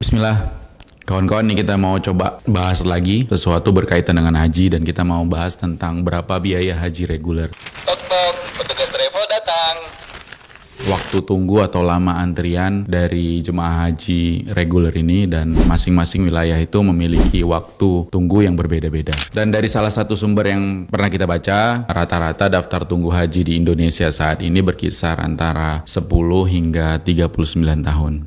Bismillah, kawan-kawan, nih kita mau coba bahas lagi sesuatu berkaitan dengan haji dan kita mau bahas tentang berapa biaya haji reguler. Tok tok, petugas travel datang. Waktu tunggu atau lama antrian dari jemaah haji reguler ini, dan masing-masing wilayah itu memiliki waktu tunggu yang berbeda-beda. Dan dari salah satu sumber yang pernah kita baca, rata-rata daftar tunggu haji di Indonesia saat ini berkisar antara 10 hingga 39 tahun.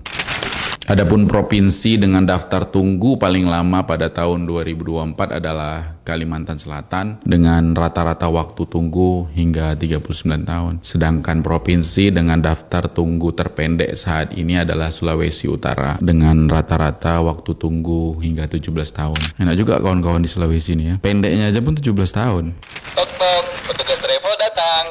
Adapun provinsi dengan daftar tunggu paling lama pada tahun 2024 adalah Kalimantan Selatan dengan rata-rata waktu tunggu hingga 39 tahun. Sedangkan provinsi dengan daftar tunggu terpendek saat ini adalah Sulawesi Utara dengan rata-rata waktu tunggu hingga 17 tahun. Enak juga kawan-kawan di Sulawesi ini ya. Pendeknya aja pun 17 tahun. Tok tok, petugas travel datang.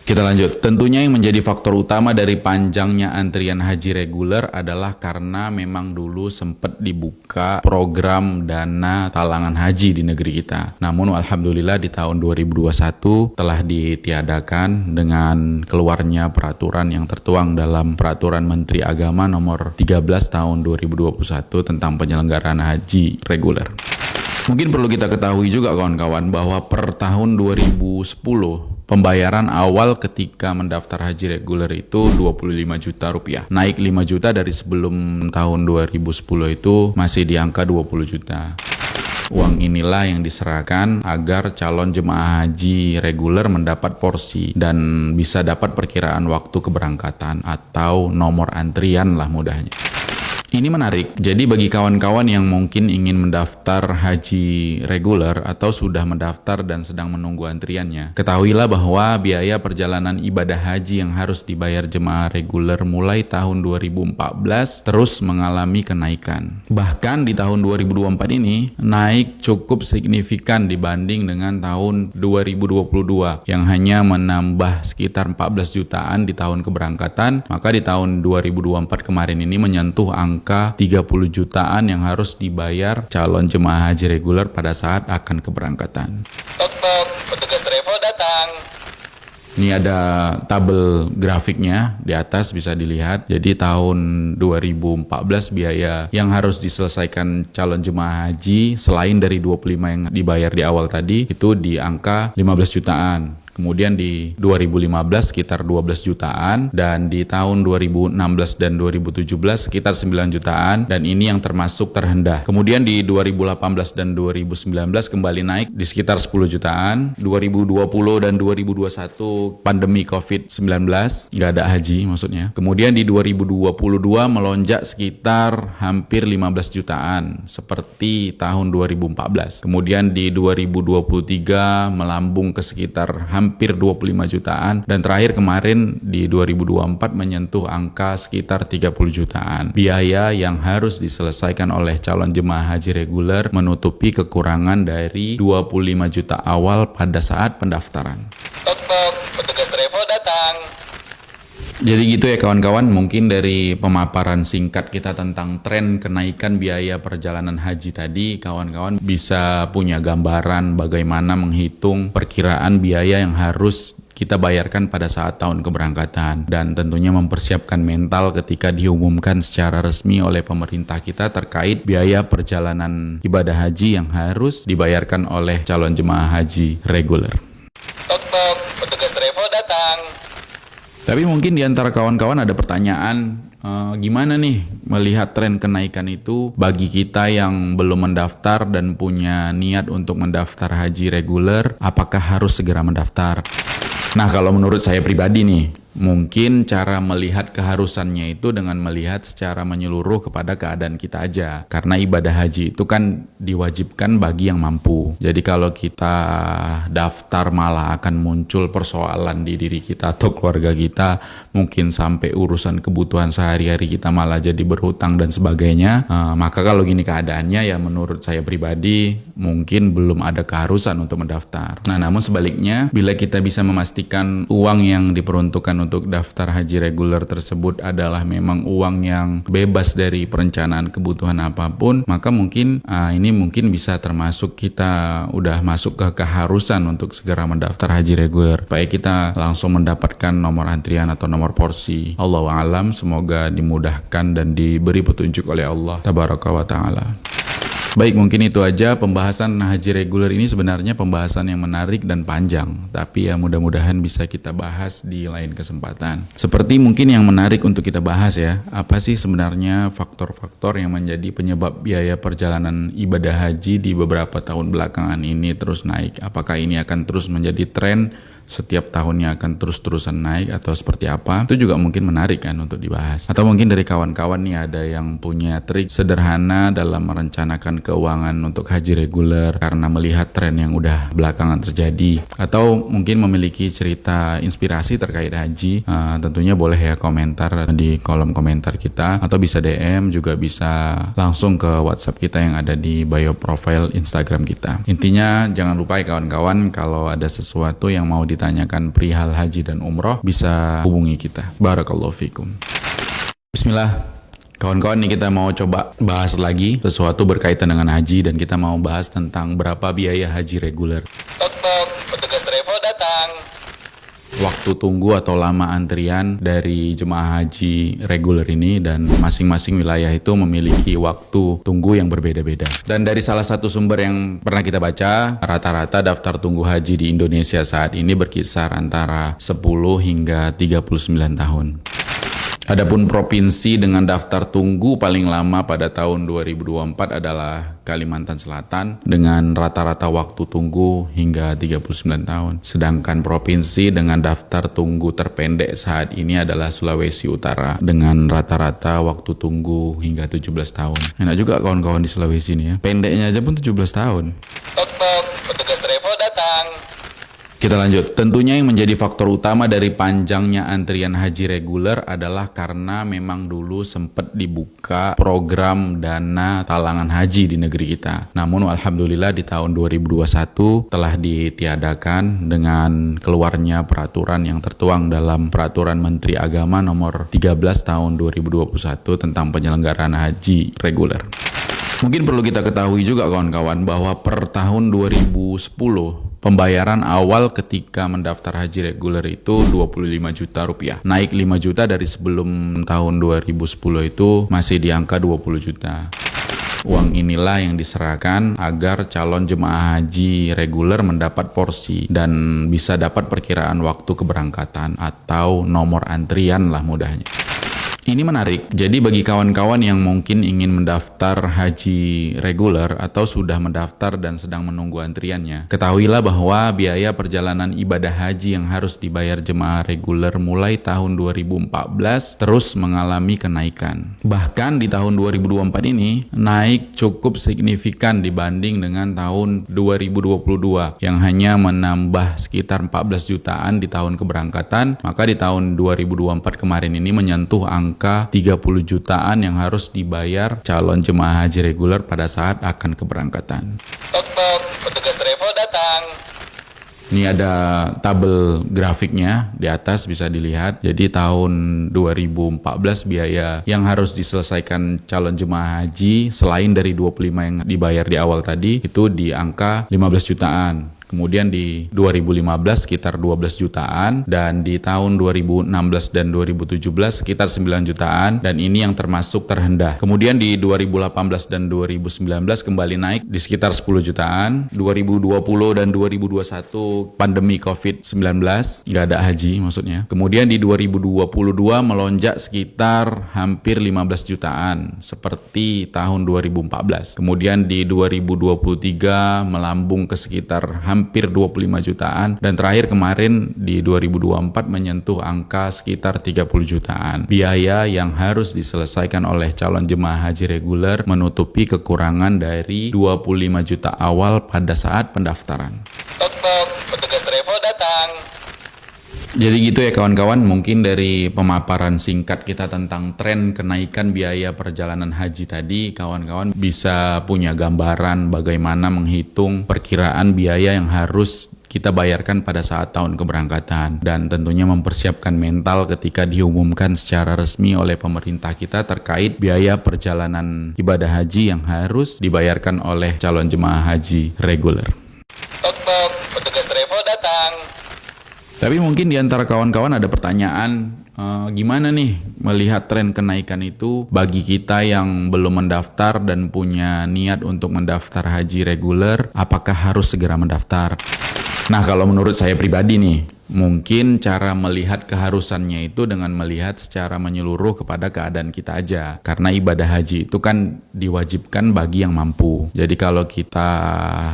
Kita lanjut. Tentunya yang menjadi faktor utama dari panjangnya antrian haji reguler adalah karena memang dulu sempat dibuka program dana talangan haji di negeri kita. Namun alhamdulillah di tahun 2021 telah ditiadakan dengan keluarnya peraturan yang tertuang dalam Peraturan Menteri Agama nomor 13 tahun 2021 tentang penyelenggaraan haji reguler. Mungkin perlu kita ketahui juga kawan-kawan bahwa per tahun 2010 pembayaran awal ketika mendaftar haji reguler itu 25 juta rupiah. Naik 5 juta dari sebelum tahun 2010 itu masih di angka 20 juta. Uang inilah yang diserahkan agar calon jemaah haji reguler mendapat porsi dan bisa dapat perkiraan waktu keberangkatan atau nomor antrian lah mudahnya. Ini menarik, jadi bagi kawan-kawan yang mungkin ingin mendaftar haji reguler atau sudah mendaftar dan sedang menunggu antriannya, ketahuilah bahwa biaya perjalanan ibadah haji yang harus dibayar jemaah reguler mulai tahun 2014 terus mengalami kenaikan. Bahkan di tahun 2024 ini naik cukup signifikan dibanding dengan tahun 2022 yang hanya menambah sekitar 14 jutaan di tahun keberangkatan, maka di tahun 2024 kemarin ini menyentuh angka 30 jutaan yang harus dibayar calon jemaah haji reguler pada saat akan keberangkatan. Tok tok, petugas travel datang. Ini ada tabel grafiknya di atas bisa dilihat. Jadi tahun 2014 biaya yang harus diselesaikan calon jemaah haji selain dari 25 yang dibayar di awal tadi itu di angka 15 jutaan. Kemudian di 2015 sekitar 12 jutaan dan di tahun 2016 dan 2017 sekitar 9 jutaan dan ini yang termasuk terendah. Kemudian di 2018 dan 2019 kembali naik di sekitar 10 jutaan. 2020 dan 2021 pandemi COVID-19 nggak ada haji maksudnya. Kemudian di 2022 melonjak sekitar hampir 15 jutaan seperti tahun 2014. Kemudian di 2023 melambung ke sekitar hampir 25 jutaan dan terakhir kemarin di 2024 menyentuh angka sekitar 30 jutaan. Biaya yang harus diselesaikan oleh calon jemaah haji reguler menutupi kekurangan dari 25 juta awal pada saat pendaftaran. Tok tok, petugas travel datang. Jadi gitu ya kawan-kawan, mungkin dari pemaparan singkat kita tentang tren kenaikan biaya perjalanan haji tadi, kawan-kawan bisa punya gambaran bagaimana menghitung perkiraan biaya yang harus kita bayarkan pada saat tahun keberangkatan dan tentunya mempersiapkan mental ketika diumumkan secara resmi oleh pemerintah kita terkait biaya perjalanan ibadah haji yang harus dibayarkan oleh calon jemaah haji reguler. Tok tok, petugas travel datang. Tapi mungkin di antara kawan-kawan ada pertanyaan, gimana nih melihat tren kenaikan itu bagi kita yang belum mendaftar dan punya niat untuk mendaftar haji reguler, apakah harus segera mendaftar? Nah, kalau menurut saya pribadi nih, mungkin cara melihat keharusannya itu dengan melihat secara menyeluruh kepada keadaan kita aja. Karena ibadah haji itu kan diwajibkan bagi yang mampu. Jadi kalau kita daftar malah akan muncul persoalan di diri kita atau keluarga kita, mungkin sampai urusan kebutuhan sehari-hari kita malah jadi berhutang dan sebagainya. Maka kalau gini keadaannya ya menurut saya pribadi mungkin belum ada keharusan untuk mendaftar. Nah, namun sebaliknya bila kita bisa memastikan uang yang diperuntukkan untuk daftar haji reguler tersebut adalah memang uang yang bebas dari perencanaan kebutuhan apapun, maka mungkin ini mungkin bisa termasuk kita udah masuk ke keharusan untuk segera mendaftar haji reguler. Baik kita langsung mendapatkan nomor antrian atau nomor porsi. Allahu a'lam, semoga dimudahkan dan diberi petunjuk oleh Allah Tabaraka wa Ta'ala. Baik, mungkin itu aja pembahasan haji reguler ini. Sebenarnya pembahasan yang menarik dan panjang, tapi ya mudah-mudahan bisa kita bahas di lain kesempatan. Seperti mungkin yang menarik untuk kita bahas ya, apa sih sebenarnya faktor-faktor yang menjadi penyebab biaya perjalanan ibadah haji di beberapa tahun belakangan ini terus naik? Apakah ini akan terus menjadi tren, setiap tahunnya akan terus-terusan naik, atau seperti apa? Itu juga mungkin menarik kan untuk dibahas. Atau mungkin dari kawan-kawan nih ada yang punya trik sederhana dalam merencanakan keuangan untuk haji reguler karena melihat tren yang udah belakangan terjadi, atau mungkin memiliki cerita inspirasi terkait haji, tentunya boleh ya komentar di kolom komentar kita, atau bisa DM, juga bisa langsung ke WhatsApp kita yang ada di bio profile Instagram kita. Intinya jangan lupa ya kawan-kawan, kalau ada sesuatu yang mau ditanyakan perihal haji dan umroh, bisa hubungi kita. Barakallahu fikum. Bismillah. Kawan-kawan, nih kita mau coba bahas lagi sesuatu berkaitan dengan haji, dan kita mau bahas tentang berapa biaya haji reguler. Tok tok, petugas travel datang. Waktu tunggu atau lama antrian dari jemaah haji reguler ini, dan masing-masing wilayah itu memiliki waktu tunggu yang berbeda-beda. Dan dari salah satu sumber yang pernah kita baca, rata-rata daftar tunggu haji di Indonesia saat ini berkisar antara 10 hingga 39 tahun. Adapun provinsi dengan daftar tunggu paling lama pada tahun 2024 adalah Kalimantan Selatan dengan rata-rata waktu tunggu hingga 39 tahun. Sedangkan provinsi dengan daftar tunggu terpendek saat ini adalah Sulawesi Utara dengan rata-rata waktu tunggu hingga 17 tahun. Enak juga kawan-kawan di Sulawesi ini ya. Pendeknya aja pun 17 tahun. Tok tok, petugas travel datang. Kita lanjut. Tentunya yang menjadi faktor utama dari panjangnya antrian haji reguler adalah karena memang dulu sempat dibuka program dana talangan haji di negeri kita. Namun alhamdulillah di tahun 2021 telah ditiadakan dengan keluarnya peraturan yang tertuang dalam Peraturan Menteri Agama nomor 13 tahun 2021 tentang penyelenggaraan haji reguler. Mungkin perlu kita ketahui juga kawan-kawan bahwa per tahun 2010 pembayaran awal ketika mendaftar haji reguler itu 25 juta rupiah. Naik 5 juta dari sebelum tahun 2010 itu masih di angka 20 juta. Uang inilah yang diserahkan agar calon jemaah haji reguler mendapat porsi dan bisa dapat perkiraan waktu keberangkatan atau nomor antrian lah mudahnya. Ini menarik. Jadi bagi kawan-kawan yang mungkin ingin mendaftar haji reguler atau sudah mendaftar dan sedang menunggu antriannya, ketahuilah bahwa biaya perjalanan ibadah haji yang harus dibayar jemaah reguler mulai tahun 2014 terus mengalami kenaikan. Bahkan di tahun 2024 ini naik cukup signifikan dibanding dengan tahun 2022 yang hanya menambah sekitar 14 jutaan di tahun keberangkatan, maka di tahun 2024 kemarin ini menyentuh angka 30 jutaan yang harus dibayar calon jemaah haji reguler pada saat akan keberangkatan. Tok tok, petugas travel datang. Ini ada tabel grafiknya di atas bisa dilihat. Jadi tahun 2014 biaya yang harus diselesaikan calon jemaah haji selain dari 25 yang dibayar di awal tadi itu di angka 15 jutaan. Kemudian di 2015 sekitar 12 jutaan, dan di tahun 2016 dan 2017 sekitar 9 jutaan, dan ini yang termasuk terendah. Kemudian di 2018 dan 2019 kembali naik di sekitar 10 jutaan. 2020 dan 2021 pandemi COVID-19, nggak ada haji maksudnya. Kemudian di 2022 melonjak sekitar hampir 15 jutaan seperti tahun 2014. Kemudian di 2023 melambung ke sekitar hampir 25 jutaan, dan terakhir kemarin di 2024 menyentuh angka sekitar 30 jutaan. Biaya yang harus diselesaikan oleh calon jemaah haji reguler menutupi kekurangan dari 25 juta awal pada saat pendaftaran. Tok tok, petugas travel datang. Jadi gitu ya kawan-kawan, mungkin dari pemaparan singkat kita tentang tren kenaikan biaya perjalanan haji tadi, kawan-kawan bisa punya gambaran bagaimana menghitung perkiraan biaya yang harus kita bayarkan pada saat tahun keberangkatan, dan tentunya mempersiapkan mental ketika diumumkan secara resmi oleh pemerintah kita terkait biaya perjalanan ibadah haji yang harus dibayarkan oleh calon jemaah haji reguler. Tok tok, petugas travel datang. Tapi mungkin di antara kawan-kawan ada pertanyaan, gimana nih melihat tren kenaikan itu bagi kita yang belum mendaftar dan punya niat untuk mendaftar haji reguler, apakah harus segera mendaftar? Nah, kalau menurut saya pribadi nih, mungkin cara melihat keharusannya itu dengan melihat secara menyeluruh kepada keadaan kita aja. Karena ibadah haji itu kan diwajibkan bagi yang mampu. Jadi kalau kita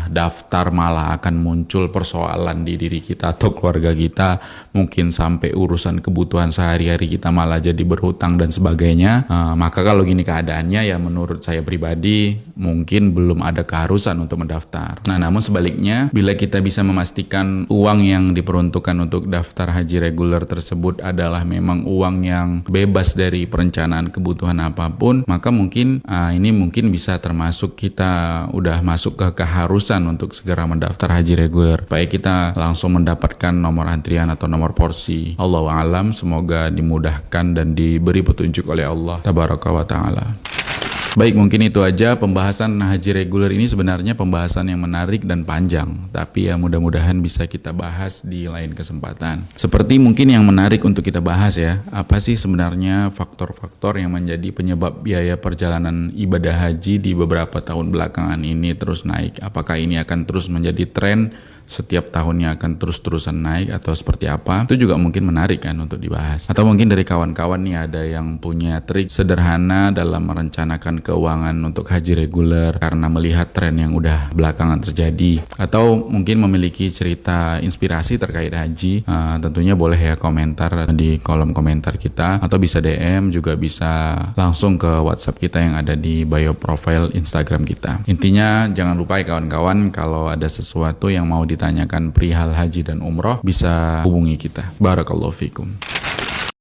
daftar malah akan muncul persoalan di diri kita atau keluarga kita, mungkin sampai urusan kebutuhan sehari-hari kita malah jadi berhutang dan sebagainya. Maka kalau gini keadaannya, ya menurut saya pribadi mungkin belum ada keharusan untuk mendaftar. Nah, namun sebaliknya, bila kita bisa memastikan uang yang diperuntukkan untuk daftar haji reguler tersebut adalah memang uang yang bebas dari perencanaan kebutuhan apapun, maka mungkin ini mungkin bisa termasuk kita udah masuk ke keharusan untuk segera mendaftar haji reguler. Baik kita langsung mendapatkan nomor antrian atau nomor porsi. Allahu a'lam, semoga dimudahkan dan diberi petunjuk oleh Allah tabaraka wa ta'ala. Baik, mungkin itu aja pembahasan haji reguler ini. Sebenarnya pembahasan yang menarik dan panjang, tapi ya mudah-mudahan bisa kita bahas di lain kesempatan. Seperti mungkin yang menarik untuk kita bahas ya, apa sih sebenarnya faktor-faktor yang menjadi penyebab biaya perjalanan ibadah haji di beberapa tahun belakangan ini terus naik? Apakah ini akan terus menjadi tren, setiap tahunnya akan terus-terusan naik, atau seperti apa? Itu juga mungkin menarik kan untuk dibahas. Atau mungkin dari kawan-kawan nih ada yang punya trik sederhana dalam merencanakan keuangan untuk haji reguler karena melihat tren yang udah belakangan terjadi, atau mungkin memiliki cerita inspirasi terkait haji, tentunya boleh ya komentar di kolom komentar kita, atau bisa DM, juga bisa langsung ke WhatsApp kita yang ada di bio profile Instagram kita. Intinya jangan lupa ya kawan-kawan, kalau ada sesuatu yang mau ditanyakan perihal haji dan umroh, bisa hubungi kita. Barakallahu fikum.